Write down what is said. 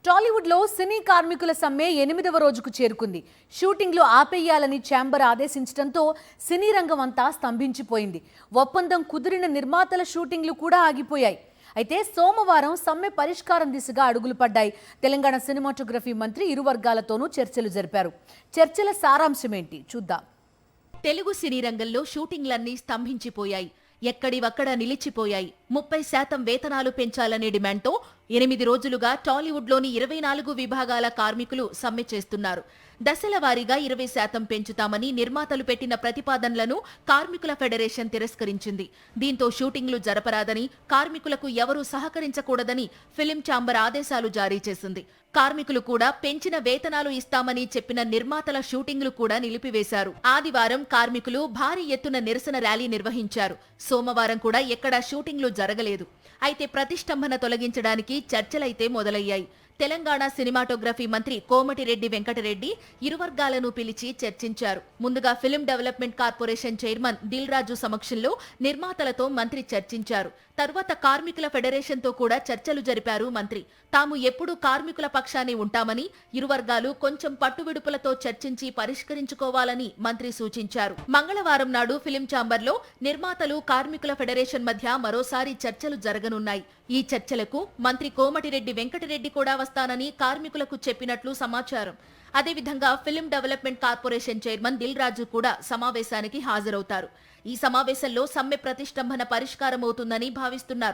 టాలీవుడ్ లో సినీ కార్మికుల సమ్మె 8వ రోజుకు చేరుకుంది. షూటింగ్లు ఆపేయాలని ఛాంబర్ ఆదేశించడంతో సినీ రంగం అంతా స్తంభించిపోయింది. ఒప్పందం కుదిరిన నిర్మాతల షూటింగ్లు కూడా ఆగిపోయాయి. అయితే సోమవారం సమ్మె పరిష్కారం దిశగా అడుగులు పడ్డాయి. తెలంగాణ సినిమాటోగ్రఫీ మంత్రి ఇరు వర్గాలతోనూ చర్చలు జరిపారు. చర్చల సారాంశమేంటి చూద్దాం. తెలుగు సినీ రంగంలో షూటింగ్లన్నీ స్తంభించిపోయాయి. ఎక్కడివక్కడ నిలిచిపోయాయి. 30% వేతనాలు పెంచాలనే డిమాండ్తో 8 రోజులుగా టాలీవుడ్లోని 24 విభాగాల కార్మికులు సమ్మె చేస్తున్నారు. దశల వారీగా 20% పెంచుతామని నిర్మాతలు పెట్టిన ప్రతిపాదనలను కార్మికుల ఫెడరేషన్ తిరస్కరించింది. దీంతో షూటింగ్లు జరపరాదని, కార్మికులకు ఎవరూ సహకరించకూడదని ఫిలిం ఛాంబర్ ఆదేశాలు జారీ చేసింది. కార్మికులు కూడా పెంచిన వేతనాలు ఇస్తామని చెప్పిన నిర్మాతల షూటింగ్లు కూడా నిలిపివేశారు. ఆదివారం కార్మికులు భారీ ఎత్తున నిరసన ర్యాలీ నిర్వహించారు. సోమవారం కూడా ఎక్కడా షూటింగ్లు జరగలేదు. అయితే ప్రతిష్టంభన తొలగించడానికి చర్చలైతే మొదలయ్యాయి. తెలంగాణ సినిమాటోగ్రఫీ మంత్రి కోమటిరెడ్డి వెంకటరెడ్డి ఇరు వర్గాలను పిలిచి చర్చించారు. ముందుగా film development corporation chairman Dil Raju సమక్షంలో నిర్మాతలతో మంత్రి చర్చించారు. తరువాత కార్మికుల ఫెడరేషన్తో కూడా చర్చలు జరిపారు మంత్రి. తాము ఎప్పుడూ కార్మికుల పక్షానే ఉంటామని, ఇరు వర్గాలు కొంచెం పట్టువిడుపులతో చర్చించి పరిష్కరించుకోవాలని మంత్రి సూచించారు. మంగళవారం నాడు ఫిలిం ఛాంబర్లో నిర్మాతలు, కార్మికుల ఫెడరేషన్ మధ్య మరోసారి చర్చలు జరగనున్నాయి. ఈ చర్చలకు మంత్రి కోమటిరెడ్డి వెంకటరెడ్డి కూడా వస్తానని కార్మికులకు చెప్పినట్లు సమాచారం. అదేవిధంగా film development corporation chairman Dil Raju కూడా సమావేశానికి హాజరవుతారు. ఈ సమావేశంలో సమ్మె ప్రతిష్టంభన పరిష్కారమవుతుందని భావిస్తున్నారు.